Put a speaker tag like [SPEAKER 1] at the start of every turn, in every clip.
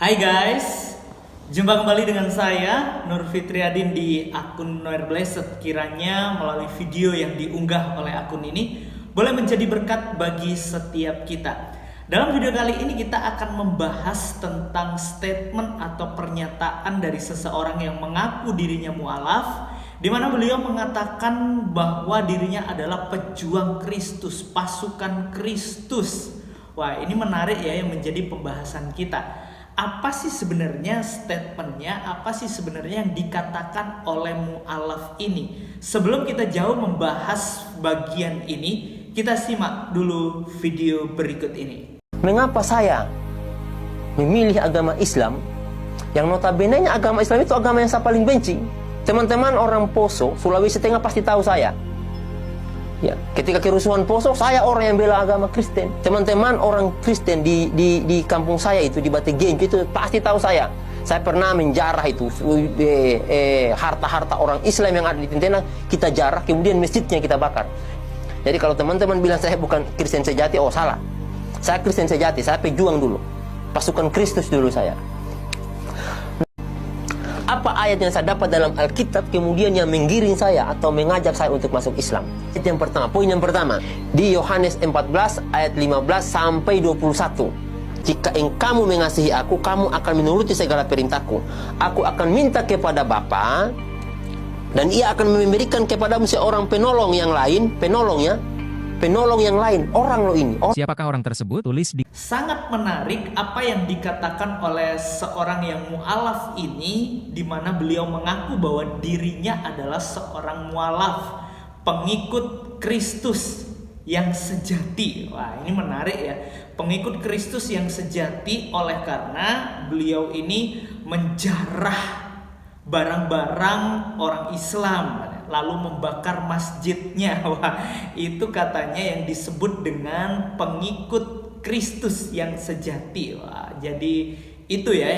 [SPEAKER 1] Hai guys, jumpa kembali dengan saya Nur Fitriadin di akun Noir Blessed. Kiranya melalui video yang diunggah oleh akun ini boleh menjadi berkat bagi setiap kita. Dalam video kali ini kita akan membahas tentang statement atau pernyataan dari seseorang yang mengaku dirinya mu'alaf, di mana beliau mengatakan bahwa dirinya adalah pejuang Kristus, pasukan Kristus. Wah, ini menarik ya, yang menjadi pembahasan kita. Apa sih sebenarnya statementnya, apa sih sebenarnya yang dikatakan oleh mu'alaf ini? Sebelum kita jauh membahas bagian ini, kita simak dulu video berikut ini.
[SPEAKER 2] Mengapa saya memilih agama Islam yang notabene agama Islam itu agama yang saya paling benci? Teman-teman orang Poso, Sulawesi Tengah pasti tahu saya. Ya, ketika kerusuhan Poso, saya orang yang bela agama Kristen. Teman-teman orang Kristen di kampung saya itu, di Bategen itu pasti tahu saya. Saya pernah menjarah itu harta-harta orang Islam yang ada di Tentena, kita jarah, kemudian masjidnya kita bakar. Jadi kalau teman-teman bilang saya bukan Kristen sejati, oh salah. Saya Kristen sejati, saya pejuang dulu. Pasukan Kristus dulu saya. Apa ayat yang saya dapat dalam Alkitab kemudian yang menggiring saya atau mengajak saya untuk masuk Islam? Itu yang pertama, poin yang pertama. Di Yohanes 14 ayat 15 sampai 21. Jika kamu mengasihi aku, kamu akan menuruti segala perintahku. Aku akan minta kepada Bapa, dan ia akan memberikan kepadamu seorang penolong yang lain, penolong yang lain, orang lo ini.
[SPEAKER 3] Siapakah orang tersebut? Tulis di...
[SPEAKER 1] Sangat menarik apa yang dikatakan oleh seorang yang mu'alaf ini, di mana beliau mengaku bahwa dirinya adalah seorang mu'alaf, pengikut Kristus yang sejati. Wah, ini menarik ya. Pengikut Kristus yang sejati oleh karena beliau ini menjarah barang-barang orang Islam, lalu membakar masjidnya. Wah, itu katanya yang disebut dengan pengikut Kristus yang sejati. Wah, jadi itu ya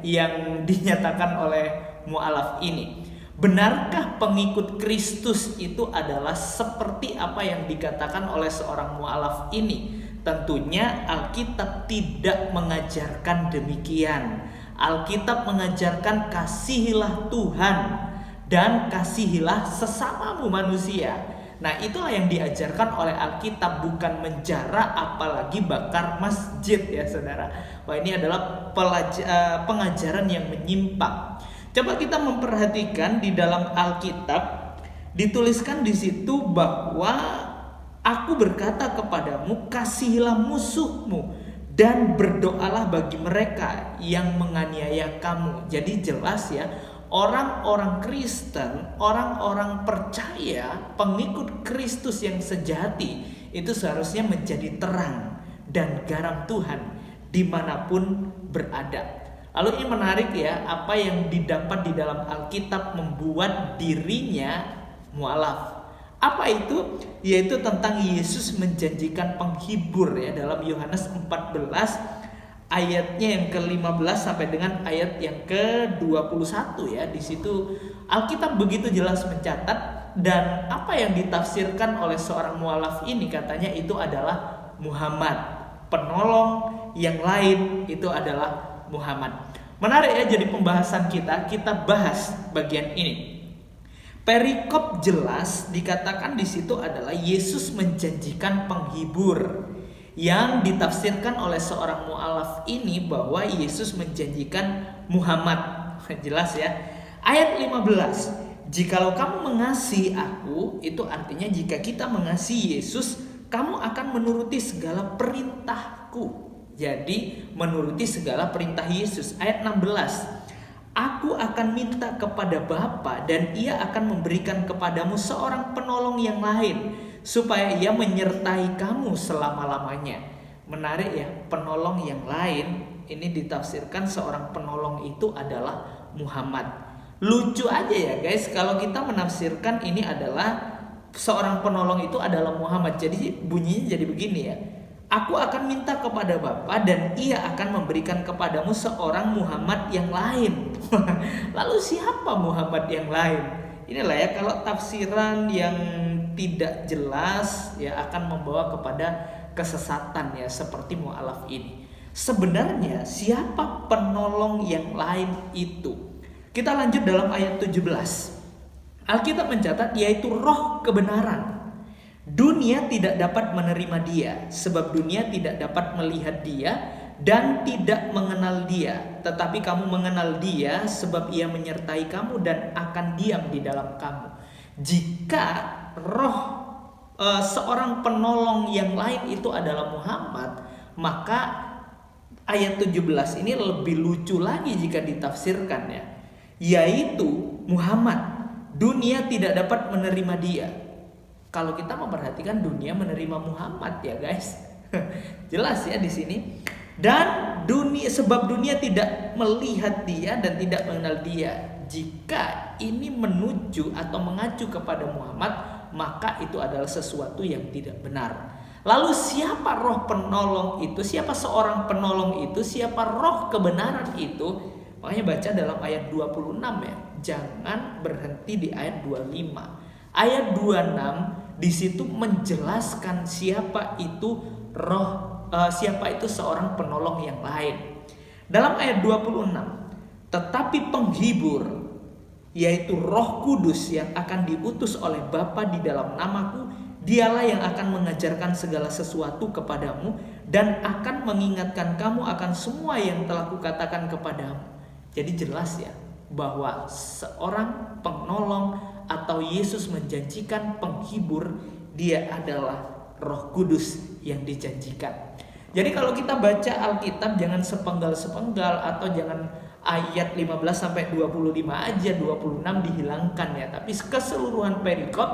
[SPEAKER 1] yang dinyatakan oleh mu'alaf ini. Benarkah pengikut Kristus itu adalah seperti apa yang dikatakan oleh seorang mu'alaf ini? Tentunya Alkitab tidak mengajarkan demikian. Alkitab mengajarkan kasihilah Tuhan dan kasihilah sesamamu manusia. Nah, itulah yang diajarkan oleh Alkitab, bukan menjara apalagi bakar masjid ya saudara. Wah, ini adalah pengajaran yang menyimpang. Coba kita memperhatikan di dalam Alkitab, dituliskan di situ bahwa aku berkata kepadamu, kasihilah musuhmu dan berdoalah bagi mereka yang menganiaya kamu. Jadi jelas ya, orang-orang Kristen, orang-orang percaya, pengikut Kristus yang sejati itu seharusnya menjadi terang dan garam Tuhan dimanapun berada. Lalu ini menarik ya, apa yang didapat di dalam Alkitab membuat dirinya mu'alaf. Apa itu? Yaitu tentang Yesus menjanjikan penghibur ya, dalam Yohanes 14 ayatnya yang ke-15 sampai dengan ayat yang ke-21 ya. Di situ Alkitab begitu jelas mencatat, dan apa yang ditafsirkan oleh seorang mu'alaf ini katanya itu adalah Muhammad. Penolong yang lain itu adalah Muhammad. Menarik ya, jadi pembahasan kita bahas bagian ini. Perikop jelas dikatakan di situ adalah Yesus menjanjikan penghibur, yang ditafsirkan oleh seorang mu'alaf ini bahwa Yesus menjanjikan Muhammad. Jelas ya. Ayat 15. Jikalau kamu mengasihi aku, itu artinya jika kita mengasihi Yesus, kamu akan menuruti segala perintahku. Jadi menuruti segala perintah Yesus. Ayat 16. Aku akan minta kepada Bapa, dan ia akan memberikan kepadamu seorang penolong yang lain, supaya ia menyertai kamu selama-lamanya. Menarik ya, penolong yang lain ini ditafsirkan seorang penolong itu adalah Muhammad. Lucu aja ya guys, kalau kita menafsirkan ini adalah seorang penolong itu adalah Muhammad. Jadi bunyinya jadi begini ya. Aku akan minta kepada Bapa, dan ia akan memberikan kepadamu seorang Muhammad yang lain. Lalu siapa Muhammad yang lain? Inilah ya, kalau tafsiran yang tidak jelas ya akan membawa kepada kesesatan ya, seperti mu'alaf ini. Sebenarnya siapa penolong yang lain itu? Kita lanjut dalam ayat 17. Alkitab mencatat yaitu roh kebenaran. Dunia tidak dapat menerima dia, sebab dunia tidak dapat melihat dia dan tidak mengenal dia. Tetapi kamu mengenal dia, sebab ia menyertai kamu dan akan diam di dalam kamu. Jika roh seorang penolong yang lain itu adalah Muhammad, maka ayat 17 ini lebih lucu lagi jika ditafsirkannya, yaitu Muhammad. Dunia tidak dapat menerima dia. Kalau kita memperhatikan, dunia menerima Muhammad ya guys. Jelas ya di sini. Dan sebab dunia tidak melihat dia dan tidak mengenal dia. Jika ini menuju atau mengacu kepada Muhammad, maka itu adalah sesuatu yang tidak benar. Lalu siapa roh penolong itu? Siapa seorang penolong itu? Siapa roh kebenaran itu? Makanya baca dalam ayat 26 ya. Jangan berhenti di ayat 25. Ayat 26 di situ menjelaskan siapa itu siapa itu seorang penolong yang lain. Dalam ayat 26, tetapi penghibur, yaitu Roh Kudus yang akan diutus oleh Bapa di dalam namaku, dialah yang akan mengajarkan segala sesuatu kepadamu dan akan mengingatkan kamu akan semua yang telah kukatakan kepadamu. Jadi jelas ya bahwa seorang penolong atau Yesus menjanjikan penghibur, dia adalah Roh Kudus yang dijanjikan. Jadi kalau kita baca Alkitab jangan sepenggal-sepenggal atau jangan ayat 15 sampai 25 aja, 26 dihilangkan ya, tapi keseluruhan perikop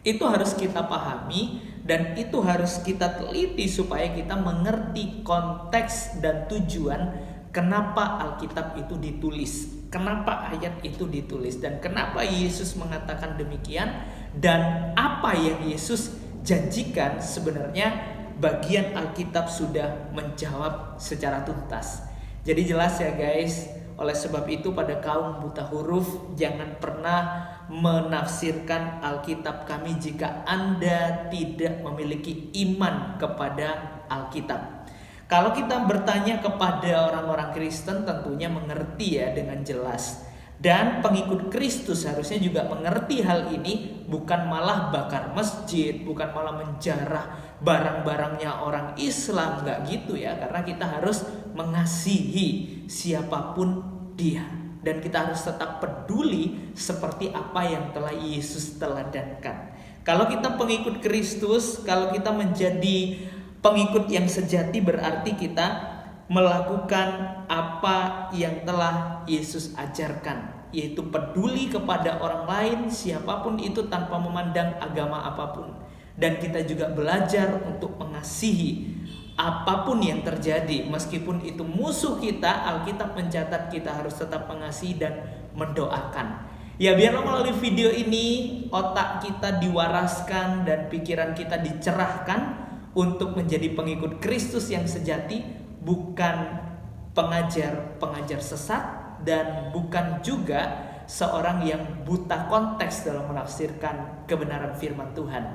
[SPEAKER 1] itu harus kita pahami dan itu harus kita teliti supaya kita mengerti konteks dan tujuan kenapa Alkitab itu ditulis, kenapa ayat itu ditulis, dan kenapa Yesus mengatakan demikian, dan apa yang Yesus janjikan. Sebenarnya bagian Alkitab sudah menjawab secara tuntas. Jadi jelas ya guys. Oleh sebab itu pada kaum buta huruf, jangan pernah menafsirkan Alkitab kami jika Anda tidak memiliki iman kepada Alkitab. Kalau kita bertanya kepada orang-orang Kristen, tentunya mengerti ya dengan jelas. Dan pengikut Kristus harusnya juga mengerti hal ini, bukan malah bakar masjid, bukan malah menjarah barang-barangnya orang Islam, nggak gitu ya. Karena kita harus mengasihi siapapun dia, dan kita harus tetap peduli seperti apa yang telah Yesus teladankan. Kalau kita pengikut Kristus, kalau kita menjadi pengikut yang sejati, berarti kita melakukan apa yang telah Yesus ajarkan, yaitu peduli kepada orang lain siapapun itu tanpa memandang agama apapun. Dan kita juga belajar untuk mengasihi apapun yang terjadi, meskipun itu musuh kita. Alkitab mencatat kita harus tetap mengasihi dan mendoakan. Ya, biarlah melalui video ini otak kita diwaraskan dan pikiran kita dicerahkan untuk menjadi pengikut Kristus yang sejati, bukan pengajar sesat, dan bukan juga seorang yang buta konteks dalam menafsirkan kebenaran firman Tuhan.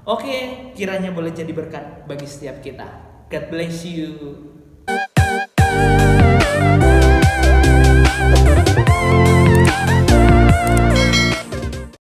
[SPEAKER 1] Oke, kiranya boleh jadi berkat bagi setiap kita. God bless you.